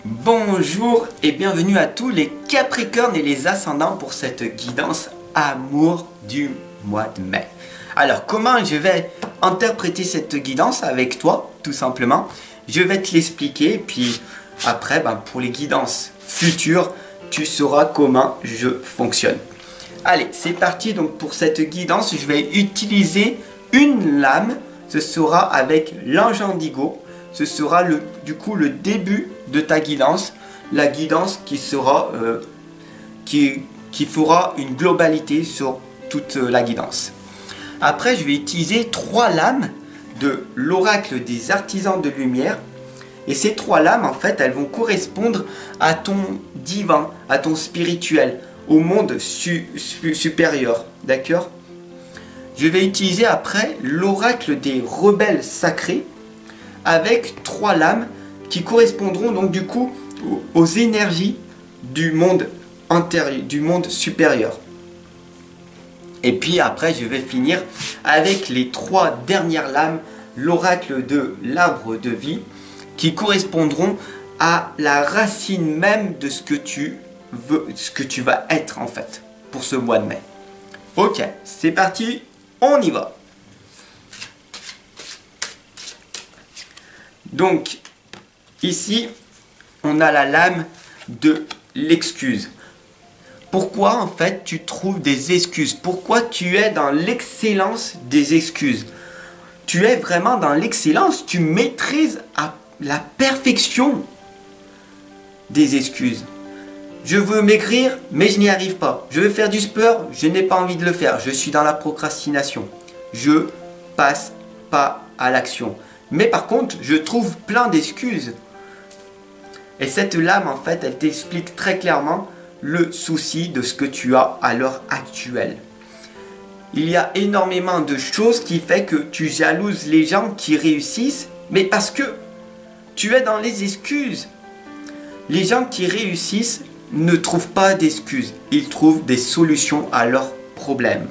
Bonjour et bienvenue à tous les Capricornes et les ascendants pour cette guidance amour du mois de mai. Alors comment je vais interpréter cette guidance avec toi, tout simplement? Je vais te l'expliquer, puis après pour les guidances futures, tu sauras comment je fonctionne. Allez, c'est parti. Donc pour cette guidance, je vais utiliser une lame. Ce sera avec l'ange indigo. Ce sera du coup le début de ta guidance. La guidance qui sera qui fera une globalité sur toute la guidance. Après, je vais utiliser 3 lames de l'oracle des artisans de lumière. Et ces 3 lames, en fait, elles vont correspondre à ton divin, à ton spirituel, au monde supérieur. D'accord? Je vais utiliser après l'oracle des rebelles sacrés avec 3 lames qui correspondront donc du coup aux énergies du monde intérieur, du monde supérieur. Et puis après, je vais finir avec les 3 dernières lames, l'oracle de l'arbre de vie, qui correspondront à la racine même de ce que tu veux, ce que tu vas être en fait pour ce mois de mai. Ok, c'est parti, on y va. Donc ici, on a la lame de l'excuse. Pourquoi en fait tu trouves des excuses? Pourquoi tu es dans l'excellence des excuses? Tu es vraiment dans l'excellence, tu maîtrises à la perfection des excuses. Je veux maigrir, mais je n'y arrive pas. Je veux faire du sport, je n'ai pas envie de le faire. Je suis dans la procrastination. Je passe pas à l'action. Mais par contre, je trouve plein d'excuses. Et cette lame, en fait, elle t'explique très clairement le souci de ce que tu as à l'heure actuelle. Il y a énormément de choses qui font que tu jalouses les gens qui réussissent, mais parce que tu es dans les excuses. Les gens qui réussissent ne trouvent pas d'excuses. Ils trouvent des solutions à leurs problèmes.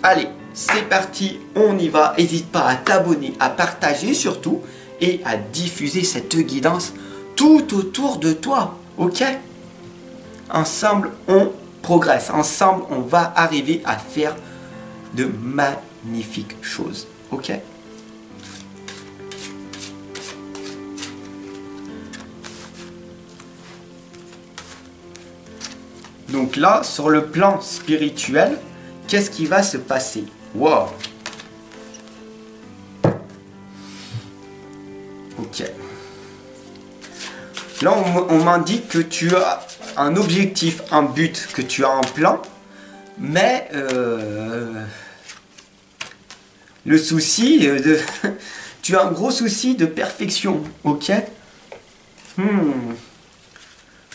Allez, c'est parti, on y va. N'hésite pas à t'abonner, à partager surtout et à diffuser cette guidance tout autour de toi. Ok? Ensemble, on progresse. Ensemble, on va arriver à faire de magnifiques choses. Ok? Donc là, sur le plan spirituel, qu'est-ce qui va se passer? Wow! Ok. Là, on m'indique que tu as un objectif, un but, que tu as un plan, mais le souci tu as un gros souci de perfection, ok?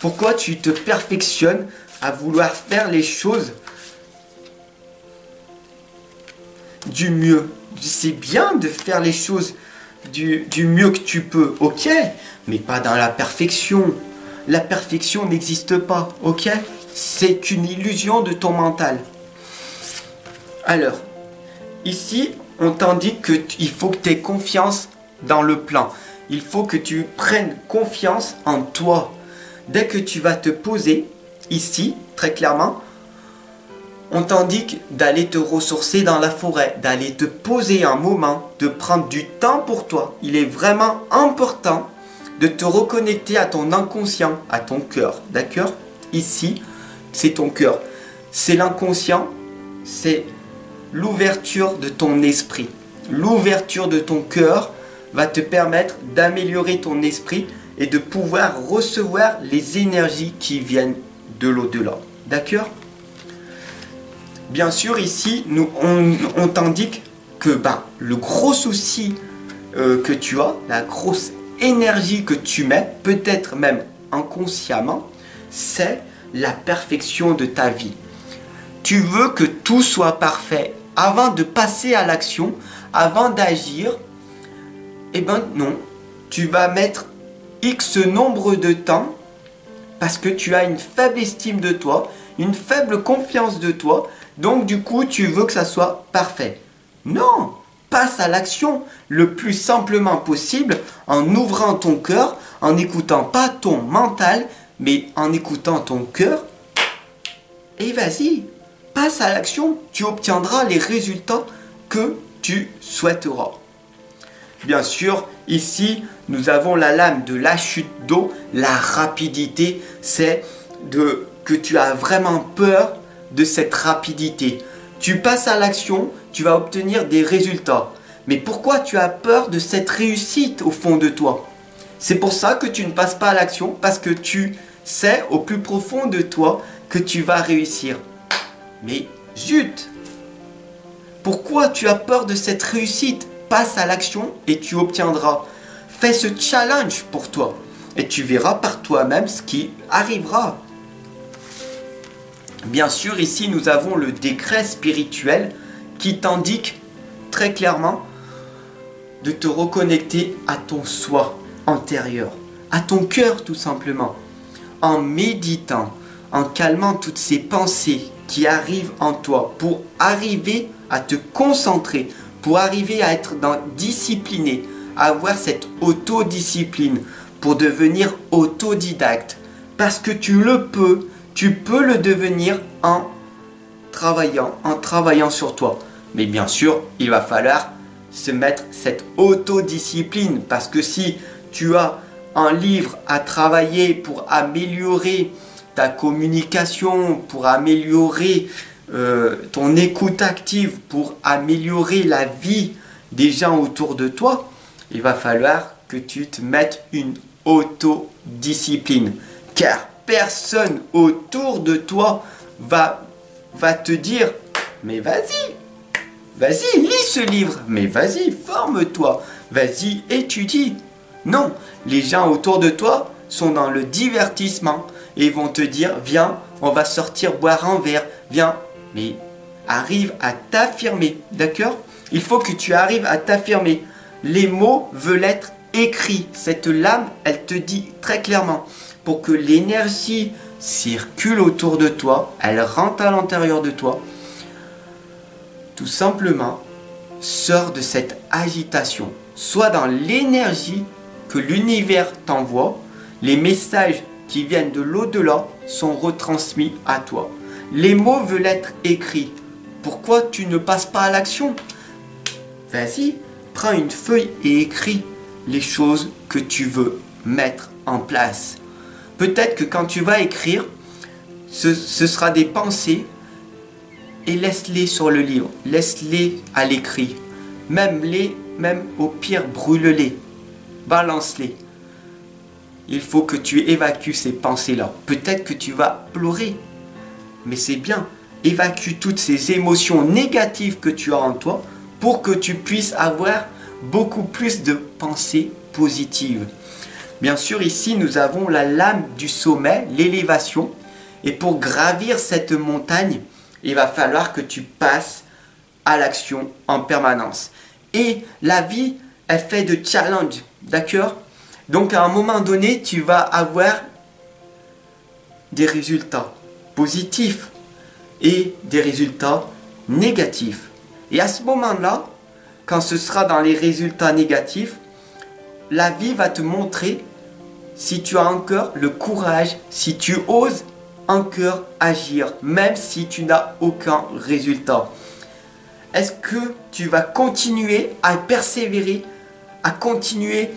Pourquoi tu te perfectionnes à vouloir faire les choses du mieux? C'est bien de faire les choses du mieux que tu peux, ok? Mais pas dans la perfection. La perfection n'existe pas, ok? C'est qu'une illusion de ton mental. Alors, ici, on t'indique qu'il faut que tu aies confiance dans le plan. Il faut que tu prennes confiance en toi. Dès que tu vas te poser, ici, très clairement, on t'indique d'aller te ressourcer dans la forêt, d'aller te poser un moment, de prendre du temps pour toi. Il est vraiment important de te reconnecter à ton inconscient, à ton cœur, d'accord? Ici, c'est ton cœur. C'est l'inconscient, c'est l'ouverture de ton esprit. L'ouverture de ton cœur va te permettre d'améliorer ton esprit et de pouvoir recevoir les énergies qui viennent de l'au-delà. D'accord? Bien sûr, ici, on t'indique que le gros souci que tu as, la grosse énergie que tu mets, peut-être même inconsciemment, c'est la perfection de ta vie. Tu veux que tout soit parfait avant de passer à l'action, avant d'agir. Eh ben non, tu vas mettre X nombre de temps parce que tu as une faible estime de toi, une faible confiance de toi, donc du coup tu veux que ça soit parfait. Non, passe à l'action le plus simplement possible en ouvrant ton cœur, en n'écoutant pas ton mental, mais en écoutant ton cœur. Et vas-y, passe à l'action, tu obtiendras les résultats que tu souhaiteras. Bien sûr, ici, nous avons la lame de la chute d'eau. La rapidité, c'est que tu as vraiment peur de cette rapidité. Tu passes à l'action, tu vas obtenir des résultats. Mais pourquoi tu as peur de cette réussite au fond de toi? C'est pour ça que tu ne passes pas à l'action, parce que tu sais au plus profond de toi que tu vas réussir. Mais zut! Pourquoi tu as peur de cette réussite? Passe à l'action et tu obtiendras. Fais ce challenge pour toi et tu verras par toi-même ce qui arrivera. Bien sûr, ici nous avons le décret spirituel qui t'indique très clairement de te reconnecter à ton soi antérieur, à ton cœur tout simplement, en méditant, en calmant toutes ces pensées qui arrivent en toi pour arriver à te concentrer, pour arriver à être discipliné, à avoir cette autodiscipline, pour devenir autodidacte. Parce que tu peux le devenir en travaillant sur toi. Mais bien sûr, il va falloir se mettre cette autodiscipline. Parce que si tu as un livre à travailler pour améliorer ta communication, pour améliorer ton écoute active, pour améliorer la vie des gens autour de toi, il va falloir que tu te mettes une autodiscipline. Car personne autour de toi va te dire « Mais vas-y, lis ce livre, mais vas-y, forme-toi, vas-y, étudie. » Non, les gens autour de toi sont dans le divertissement et vont te dire « Viens, on va sortir boire un verre, viens. » Mais arrive à t'affirmer, d'accord? Il faut que tu arrives à t'affirmer. Les mots veulent être écrits. Cette lame, elle te dit très clairement, pour que l'énergie circule autour de toi, elle rentre à l'intérieur de toi, tout simplement, sors de cette agitation. Sois dans l'énergie que l'univers t'envoie. Les messages qui viennent de l'au-delà sont retransmis à toi. Les mots veulent être écrits. Pourquoi tu ne passes pas à l'action? Vas-y, prends une feuille et écris les choses que tu veux mettre en place. Peut-être que quand tu vas écrire, ce sera des pensées et laisse-les sur le livre. Laisse-les à l'écrit. Même au pire, brûle-les. Balance-les. Il faut que tu évacues ces pensées-là. Peut-être que tu vas pleurer. Mais c'est bien, évacue toutes ces émotions négatives que tu as en toi pour que tu puisses avoir beaucoup plus de pensées positives. Bien sûr, ici, nous avons la lame du sommet, l'élévation. Et pour gravir cette montagne, il va falloir que tu passes à l'action en permanence. Et la vie, elle fait de challenge, d'accord? Donc, à un moment donné, tu vas avoir des résultats positifs et des résultats négatifs. Et à ce moment-là, quand ce sera dans les résultats négatifs, la vie va te montrer si tu as encore le courage, si tu oses encore agir, même si tu n'as aucun résultat. Est-ce que tu vas continuer à persévérer, à continuer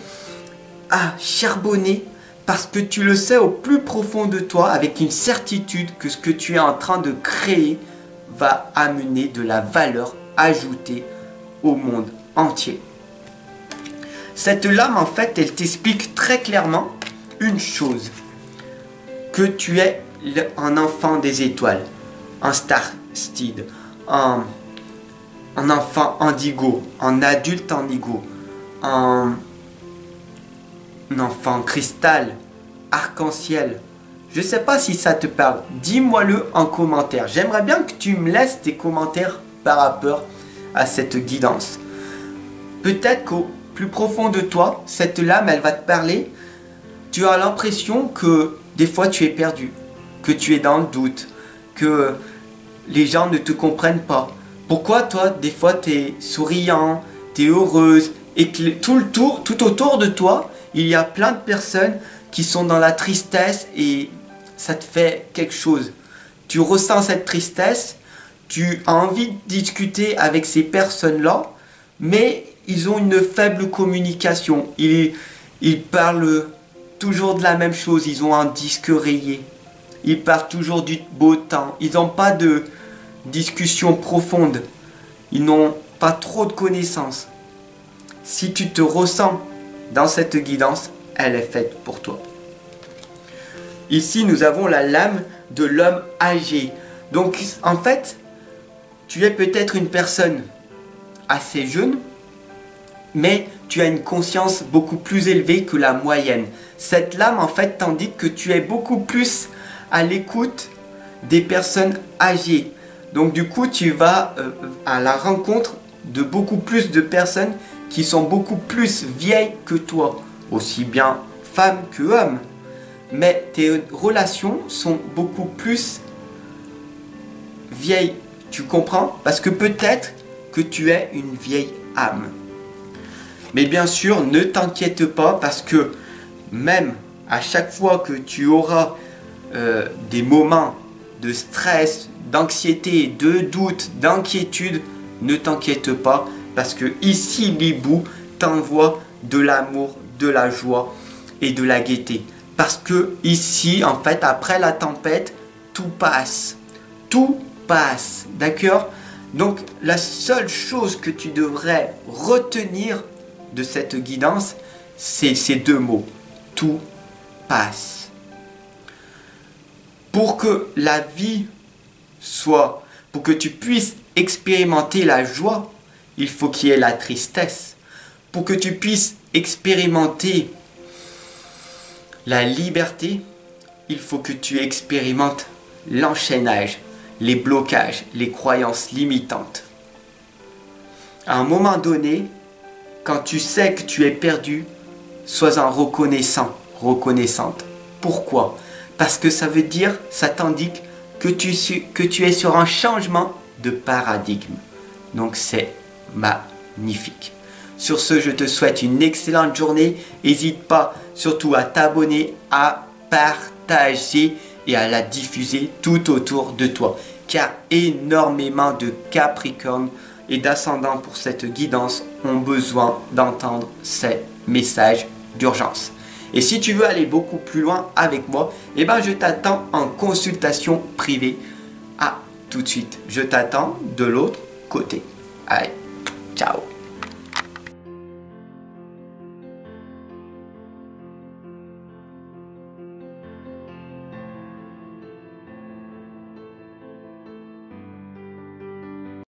à charbonner parce que tu le sais au plus profond de toi avec une certitude que ce que tu es en train de créer va amener de la valeur ajoutée au monde entier. Cette lame, en fait, elle t'explique très clairement une chose, que tu es un enfant des étoiles, un star seed, un enfant indigo, un adulte indigo, un enfant cristal, arc-en-ciel. Je ne sais pas si ça te parle. Dis-moi-le en commentaire. J'aimerais bien que tu me laisses tes commentaires par rapport à cette guidance. Peut-être qu'au plus profond de toi, cette lame, elle va te parler. Tu as l'impression que des fois tu es perdu, que tu es dans le doute, que les gens ne te comprennent pas. Pourquoi toi, des fois, tu es souriant, tu tu es heureuse et que tout autour de toi, il y a plein de personnes qui sont dans la tristesse et ça te fait quelque chose. Tu ressens cette tristesse, tu as envie de discuter avec ces personnes-là, mais ils ont une faible communication. Ils parlent toujours de la même chose, ils ont un disque rayé. Ils parlent toujours du beau temps. Ils n'ont pas de discussion profonde. Ils n'ont pas trop de connaissances. Si tu te ressens dans cette guidance, elle est faite pour toi. Ici, nous avons la lame de l'homme âgé. Donc, en fait, tu es peut-être une personne assez jeune, mais tu as une conscience beaucoup plus élevée que la moyenne. Cette lame, en fait, t'indique que tu es beaucoup plus à l'écoute des personnes âgées. Donc, du coup, tu vas à la rencontre de beaucoup plus de personnes qui sont beaucoup plus vieilles que toi, aussi bien femmes que hommes. Mais tes relations sont beaucoup plus vieilles, tu comprends? Parce que peut-être que tu es une vieille âme. Mais bien sûr, ne t'inquiète pas parce que même à chaque fois que tu auras des moments de stress, d'anxiété, de doute, d'inquiétude, ne t'inquiète pas parce que ici, l'hibou t'envoie de l'amour, de la joie et de la gaieté. Parce que ici, en fait, après la tempête, tout passe. Tout passe, d'accord? Donc, la seule chose que tu devrais retenir de cette guidance, c'est ces deux mots. Tout passe. Pour que la vie soit, pour que tu puisses expérimenter la joie, il faut qu'il y ait la tristesse. Pour que tu puisses expérimenter la liberté, il faut que tu expérimentes l'enchaînage, les blocages, les croyances limitantes. À un moment donné, quand tu sais que tu es perdu, sois-en reconnaissant, reconnaissante. Pourquoi? Parce que ça veut dire, ça t'indique que tu es sur un changement de paradigme. Donc c'est magnifique. Sur ce, je te souhaite une excellente journée. N'hésite pas surtout à t'abonner, à partager et à la diffuser tout autour de toi. Car énormément de Capricornes et d'ascendants pour cette guidance ont besoin d'entendre ces messages d'urgence. Et si tu veux aller beaucoup plus loin avec moi, eh ben je t'attends en consultation privée. À tout de suite. Je t'attends de l'autre côté. Allez, ciao.